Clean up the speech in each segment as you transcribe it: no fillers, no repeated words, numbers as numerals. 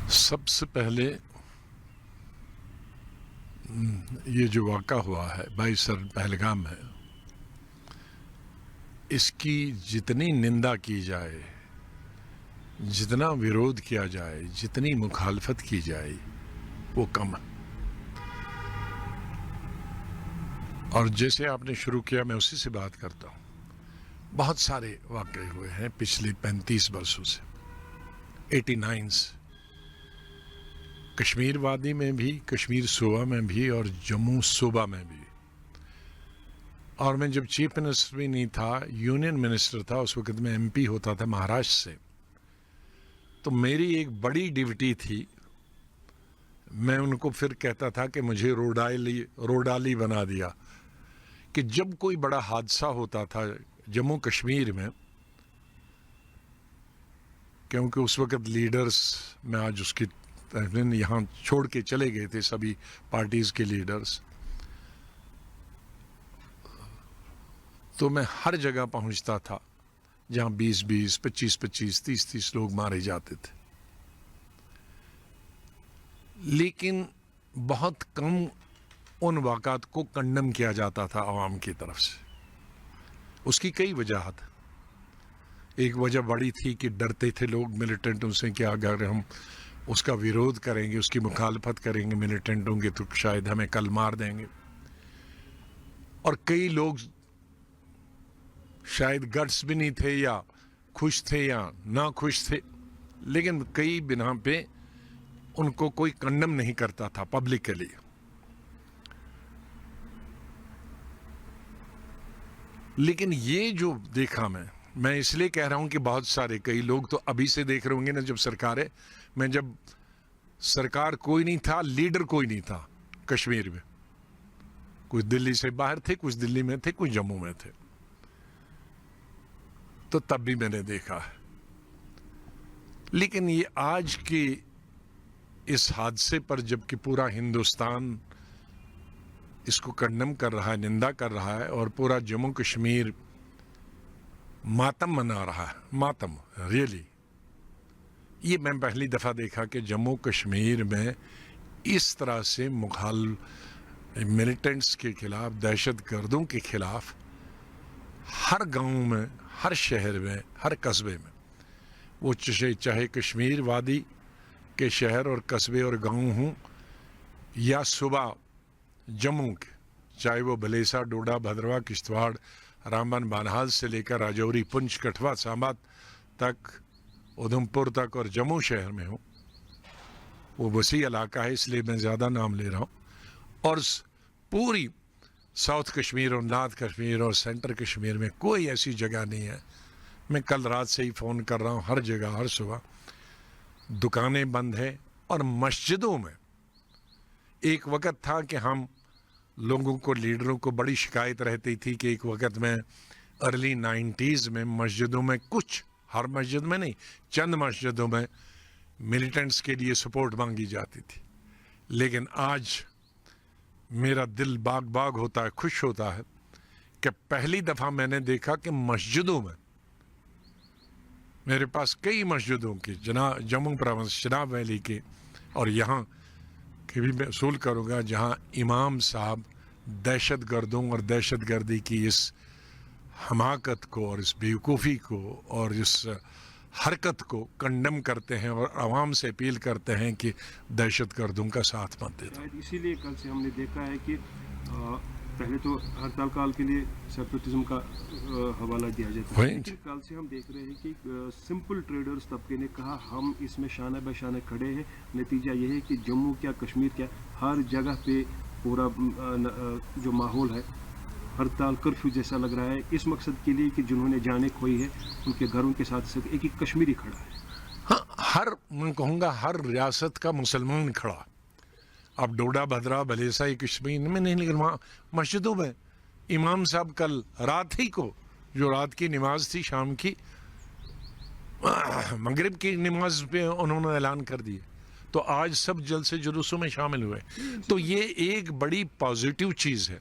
سب سے پہلے یہ جو واقعہ ہوا ہے 22 پہلگام ہے، اس کی جتنی نندا کی جائے، جتنا ویرودھ کیا جائے، جتنی مخالفت کی جائے وہ کم ہے۔ اور جیسے آپ نے شروع کیا میں اسی سے بات کرتا ہوں۔ بہت سارے واقعے ہوئے ہیں پچھلے 35 برسوں سے، 89 سے، کشمیر وادی میں بھی، کشمیر صوبہ میں بھی، اور جموں صوبہ میں بھی۔ اور میں جب چیف منسٹر بھی نہیں تھا، یونین منسٹر تھا، اس وقت میں ایم پی ہوتا تھا مہاراشٹر سے، تو میری ایک بڑی ڈیوٹی تھی، میں ان کو پھر کہتا تھا کہ مجھے روڈالی بنا دیا، کہ جب کوئی بڑا حادثہ ہوتا تھا جموں کشمیر میں، کیونکہ اس وقت لیڈرز، میں آج اس کی یہاں چھوڑ کے چلے گئے تھے سبھی پارٹیز کے لیڈرز، تو میں ہر جگہ پہنچتا تھا جہاں 20 25 30 لوگ مارے جاتے تھے، لیکن بہت کم ان واقعات کو کنڈم کیا جاتا تھا عوام کی طرف سے۔ اس کی کئی وجوہات۔ ایک وجہ بڑی تھی کہ ڈرتے تھے لوگ ملیٹنٹوں سے کہ اگر ہم اس کا ویرودھ کریں گے، اس کی مخالفت کریں گے ملیٹنٹوں کے، تو شاید ہمیں کل مار دیں گے۔ اور کئی لوگ شاید گٹس بھی نہیں تھے، یا خوش تھے یا نہ خوش تھے، لیکن کئی بنا پہ ان کو کوئی کنڈم نہیں کرتا تھا پبلکلی۔ لیکن یہ جو دیکھا میں اس لیے کہہ رہا ہوں کہ بہت سارے، کئی لوگ تو ابھی سے دیکھ رہے ہوں گے نا، جب جب سرکار کوئی نہیں تھا، لیڈر کوئی نہیں تھا کشمیر میں، کچھ دلی سے باہر تھے، کچھ دلی میں تھے، کچھ جموں میں تھے، تو تب بھی میں نے دیکھا ہے۔ لیکن یہ آج کے اس حادثے پر جب کہ پورا ہندوستان اس کو کنڈم کر رہا ہے، نندا کر رہا ہے، اور پورا جموں کشمیر ماتم منا رہا ہے، ماتم ریئلی، یہ میں پہلی دفعہ دیکھا کہ جموں کشمیر میں اس طرح سے ملیٹنٹس کے خلاف، دہشت گردوں کے خلاف ہر گاؤں میں، ہر شہر میں، ہر قصبے میں، وہ چاہے کشمیر وادی کے شہر اور قصبے اور گاؤں ہوں، یا صوبہ جموں کے، چاہے وہ بلیسا، ڈوڈا، بھدرواہ، کشتواڑ، رامبن، بانہال سے لے کر راجوری، پنچ، کٹھوا، سامبا تک، ادھمپور تک، اور جموں شہر میں ہوں۔ وہ وسیع علاقہ ہے، اس لیے میں زیادہ نام لے رہا ہوں۔ اور پوری ساؤتھ کشمیر اور نارتھ کشمیر اور سینٹر کشمیر میں کوئی ایسی جگہ نہیں ہے۔ میں کل رات سے ہی فون کر رہا ہوں، ہر جگہ، ہر صبح دکانیں بند ہیں، اور مسجدوں میں ایک وقت تھا کہ ہم لوگوں کو، لیڈروں کو بڑی شکایت رہتی تھی کہ ایک وقت میں ارلی 90s میں مسجدوں میں کچھ، ہر مسجد میں نہیں، چند مسجدوں میں ملیٹنٹس کے لیے سپورٹ مانگی جاتی تھی۔ لیکن آج میرا دل باغ باغ ہوتا ہے، خوش ہوتا ہے کہ پہلی دفعہ میں نے دیکھا کہ مسجدوں میں، میرے پاس کئی مسجدوں کی، جموں پروونس، چناب ویلی کے، اور یہاں کہ بھی میں اصول کروں گا، جہاں امام صاحب دہشت گردوں اور دہشت گردی کی اس حماقت کو اور اس بیوقوفی کو اور اس حرکت کو کنڈم کرتے ہیں، اور عوام سے اپیل کرتے ہیں کہ دہشت گردوں کا ساتھ مت دے دو۔ اسی لیے کل سے ہم نے دیکھا ہے کہ پہلے تو ہڑتال کال کے لیے سیپریٹزم کا حوالہ دیا جاتا ہے، لیکن کل سے ہم دیکھ رہے ہیں کہ سمپل ٹریڈرز طبقے نے کہا ہم اس میں شانہ بہ شانہ کھڑے ہیں۔ نتیجہ یہ ہے کہ جموں کیا، کشمیر کیا، ہر جگہ پہ پورا جو ماحول ہے ہڑتال، کرفیو جیسا لگ رہا ہے، اس مقصد کے لیے کہ جنہوں نے جانیں کھوئی ہے ان کے گھروں کے ساتھ ساتھ ایک کشمیری کھڑا ہے۔ ہاں، میں کہوں گا ہر ریاست کا مسلمان کھڑا۔ اب ڈوڈا، بھدرا، بلیسا، کشمیر میں نہیں، لیکن وہاں مسجدوں میں امام صاحب کل رات ہی کو، جو رات کی نماز تھی، شام کی، مغرب کی نماز پہ انہوں نے اعلان کر دیا، تو آج سب جلسے جلوسوں میں شامل ہوئے۔ تو یہ ایک بڑی پازیٹیو چیز ہے۔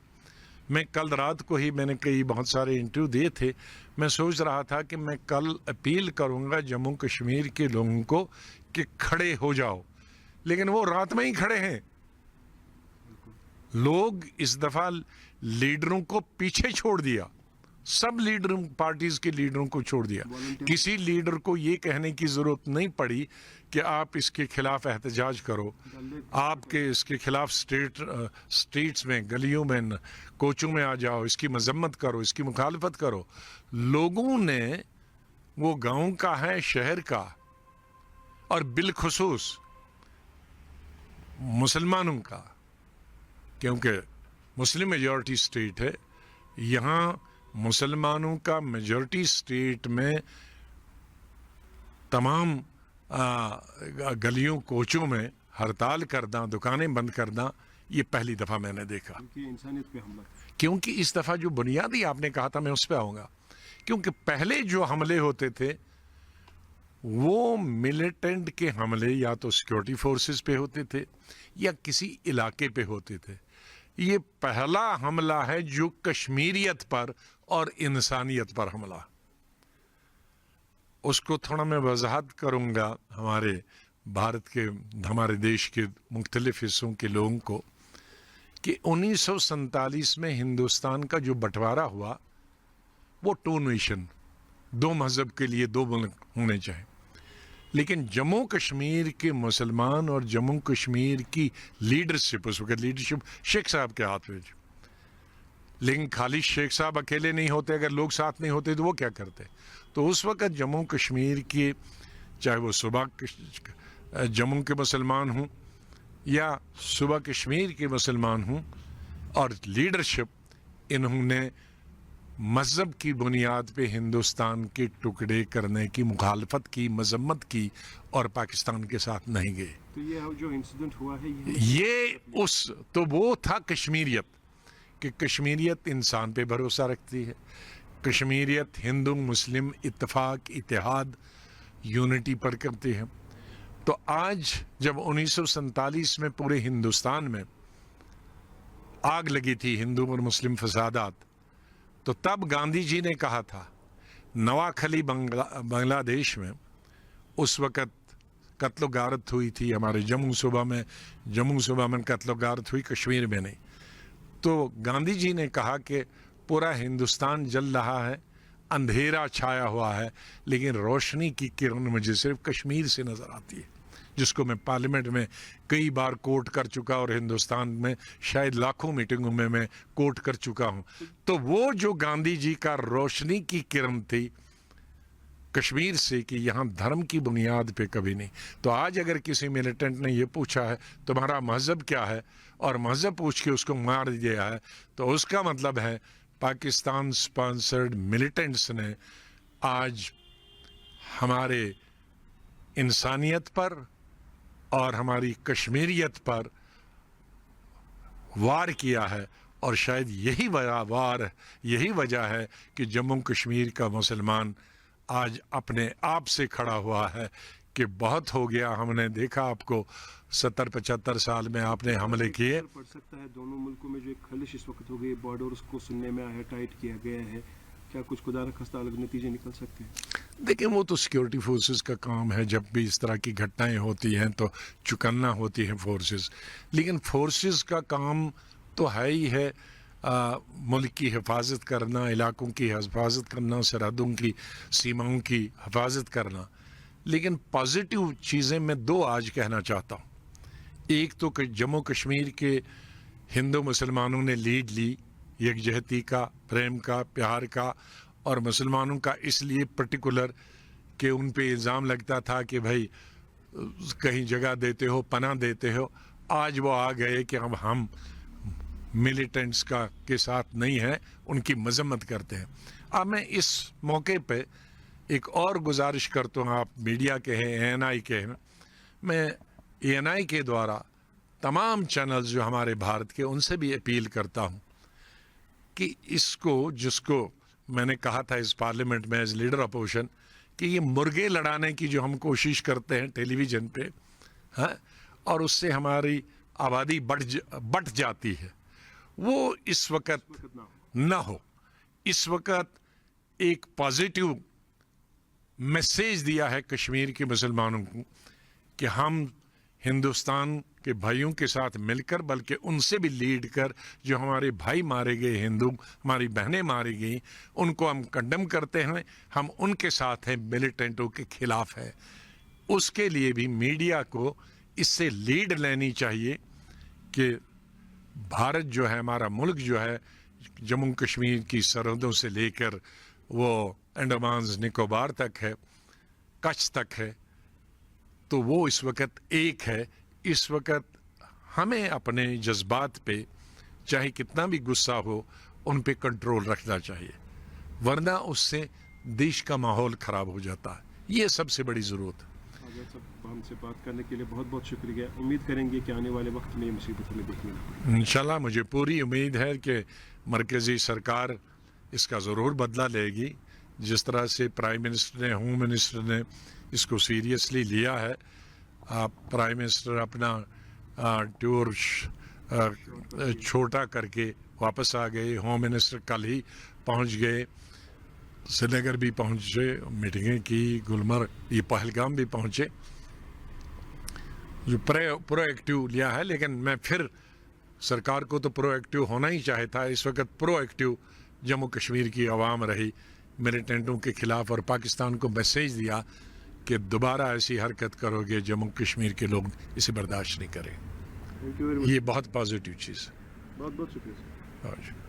میں کل رات کو ہی، میں نے بہت سارے انٹرویو دیے تھے، میں سوچ رہا تھا کہ میں کل اپیل کروں گا جموں کشمیر کے لوگوں کو کہ کھڑے ہو جاؤ، لیکن وہ رات میں ہی کھڑے ہیں. لوگ اس دفعہ لیڈروں کو پیچھے چھوڑ دیا, سب لیڈروں پارٹیز کے لیڈروں کو چھوڑ دیا. کسی لیڈر کو یہ کہنے کی ضرورت نہیں پڑی کہ آپ اس کے خلاف احتجاج کرو, آپ کے اس کے خلاف سٹریٹس میں, گلیوں میں, کوچوں میں آ جاؤ, اس کی مذمت کرو, اس کی مخالفت کرو. لوگوں نے, وہ گاؤں کا ہے, شہر کا, اور بالخصوص مسلمانوں کا, کیونکہ مسلم میجورٹی سٹیٹ ہے, یہاں مسلمانوں کا میجورٹی سٹیٹ میں تمام گلیوں کوچوں میں ہڑتال کرنا, دکانیں بند کرنا, یہ پہلی دفعہ میں نے دیکھا. انسانیت پہ حملہ, کیونکہ اس دفعہ جو بنیادی آپ نے کہا تھا, میں اس پہ آؤں گا. کیونکہ پہلے جو حملے ہوتے تھے وہ ملیٹنٹ کے حملے یا تو سیکورٹی فورسز پہ ہوتے تھے یا کسی علاقے پہ ہوتے تھے. یہ پہلا حملہ ہے جو کشمیریت پر اور انسانیت پر حملہ. اس کو تھوڑا میں وضاحت کروں گا ہمارے بھارت کے, ہمارے دیش کے مختلف حصوں کے لوگوں کو, کہ 1947 میں ہندوستان کا جو بٹوارا ہوا وہ 2 نیشن, 2 مذہب کے لیے 2 ملک ہونے چاہیے. لیکن جموں کشمیر کے مسلمان اور جموں کشمیر کی لیڈرشپ, اس وقت لیڈرشپ شیخ صاحب کے ہاتھ میں تھی, لیکن خالی شیخ صاحب اکیلے نہیں ہوتے, اگر لوگ ساتھ نہیں ہوتے تو وہ کیا کرتے. تو اس وقت جموں کشمیر کے, چاہے وہ صوبہ جموں کے مسلمان ہوں یا صوبہ کشمیر کے مسلمان ہوں, اور لیڈرشپ انہوں نے مذہب کی بنیاد پہ ہندوستان کے ٹکڑے کرنے کی مخالفت کی, مذمت کی, اور پاکستان کے ساتھ نہیں گئے. تو یہ جو انسیڈنٹ ہوا ہے یہ تو وہ تھا کشمیریت, کہ کشمیریت انسان پہ بھروسہ رکھتی ہے, کشمیریت ہندو مسلم اتفاق, اتحاد, یونٹی پر کرتی ہے. تو آج جب 1947 میں پورے ہندوستان میں آگ لگی تھی ہندو اور مسلم فسادات, تو تب گاندھی جی نے کہا تھا, نواکھلی بنگلہ دیش میں اس وقت قتل و غارت ہوئی تھی, ہمارے جموں صوبہ میں قتل و غارت ہوئی, کشمیر میں نہیں. تو گاندھی جی نے کہا کہ پورا ہندوستان جل رہا ہے, اندھیرا چھایا ہوا ہے, لیکن روشنی کی کرن مجھے صرف کشمیر سے نظر آتی ہے, جس کو میں پارلیمنٹ میں کئی بار کوٹ کر چکا, اور ہندوستان میں شاید لاکھوں میٹنگوں میں کوٹ کر چکا ہوں. تو وہ جو گاندھی جی کا روشنی کی کرن تھی کشمیر سے, کہ یہاں دھرم کی بنیاد پہ کبھی نہیں. تو آج اگر کسی ملیٹنٹ نے یہ پوچھا ہے تمہارا مذہب کیا ہے, اور مذہب پوچھ کے اس کو مار دیا ہے, تو اس کا مطلب ہے پاکستان سپانسرڈ ملیٹنٹس نے آج ہمارے انسانیت پر اور ہماری کشمیریت پر وار کیا ہے. اور شاید یہی وجہ ہے کہ جموں کشمیر کا مسلمان آج اپنے آپ سے کھڑا ہوا ہے کہ بہت ہو گیا, ہم نے دیکھا آپ کو 70-75 سال میں آپ نے حملے کیے. پڑ سکتا ہے دونوں ملکوں میں جو ایک خلش اس وقت ہو گئی, بارڈرز کو سننے میں آیا, ٹائٹ کیا گیا ہے, کیا کچھ خدا نخواستہ الگ نتیجے نکل سکتے ہیں؟ دیکھیں وہ تو سیکورٹی فورسز کا کام ہے, جب بھی اس طرح کی گھٹنائیں ہوتی ہیں تو چکنا ہوتی ہیں فورسز. لیکن فورسز کا کام تو ہے ہی ہے ملک کی حفاظت کرنا, علاقوں کی حفاظت کرنا, سرحدوں کی سیماؤں کی حفاظت کرنا. لیکن پازیٹیو چیزیں میں 2 آج کہنا چاہتا ہوں. ایک تو کہ جموں کشمیر کے ہندو مسلمانوں نے لیڈ لی یکجہتی کا, پریم کا, پیار کا, اور مسلمانوں کا اس لیے پرٹیکولر کہ ان پہ الزام لگتا تھا کہ بھائی کہیں جگہ دیتے ہو, پناہ دیتے ہو. آج وہ آ گئے کہ اب ہم ملیٹنٹس کے ساتھ نہیں ہیں, ان کی مذمت کرتے ہیں. اب میں اس موقع پہ ایک اور گزارش کرتا ہوں, آپ میڈیا کے ہیں, ANI کے ہیں, میں ANI کے دوارا تمام چینلز جو ہمارے بھارت کے, ان سے بھی اپیل کرتا ہوں کہ اس کو, جس کو میں نے کہا تھا اس پارلیمنٹ میں ایز لیڈر اپوزیشن, کہ یہ مرغے لڑانے کی جو ہم کوشش کرتے ہیں ٹیلی ویژن پہ, اور اس سے ہماری آبادی بڑھ جاتی ہے, وہ اس وقت نہ ہو. اس وقت ایک پازیٹیو میسیج دیا ہے کشمیر کے مسلمانوں کو کہ ہم ہندوستان کے بھائیوں کے ساتھ مل کر بلکہ ان سے بھی لیڈ کر جو ہمارے بھائی مارے گئے ہندو ہماری بہنیں ماری گئیں ان کو ہم کنڈم کرتے ہیں, ہم ان کے ساتھ ہیں, ملیٹنٹوں کے خلاف ہے. اس کے لیے بھی میڈیا کو اس سے لیڈ لینی چاہیے کہ بھارت جو ہے, ہمارا ملک جو ہے, جموں کشمیر کی سرحدوں سے لے کر وہ انڈمانز نکوبار تک ہے, کچھ تک ہے, تو وہ اس وقت ایک ہے. اس وقت ہمیں اپنے جذبات پہ چاہے کتنا بھی غصہ ہو ان پہ کنٹرول رکھنا چاہیے, ورنہ اس سے دیش کا ماحول خراب ہو جاتا ہے. یہ سب سے بڑی ضرورت ہے. ہم سے بات کرنے کے لیے بہت بہت شکریہ. امید کریں گے کہ آنے والے وقت میں یہ مصیبت ہمیں دیکھنے نہ پڑے. انشاءاللہ مجھے پوری امید ہے کہ مرکزی سرکار اس کا ضرور بدلہ لے گی. جس طرح سے پرائم منسٹر نے, ہوم منسٹر نے اس کو سیریسلی لیا ہے. پرائم منسٹر اپنا ٹور چھوٹا کر کے واپس آ گئے. ہوم منسٹر کل ہی پہنچ گئے, سری نگر بھی پہنچے, میٹنگیں کی, گلمرگ یہ پہلگام بھی پہنچے, جو پرو ایکٹیو لیا ہے. لیکن میں پھر سرکار کو تو پرو ایکٹیو ہونا ہی چاہتا ہے. اس وقت پرو ایکٹیو جموں کشمیر کی عوام رہی ملیٹنٹوں کے خلاف, اور پاکستان کو میسیج دیا کہ دوبارہ ایسی حرکت کرو گے جموں کشمیر کے لوگ اسے برداشت نہیں کریں. یہ بہت پازیٹیو چیز ہے. بہت بہت شکریہ.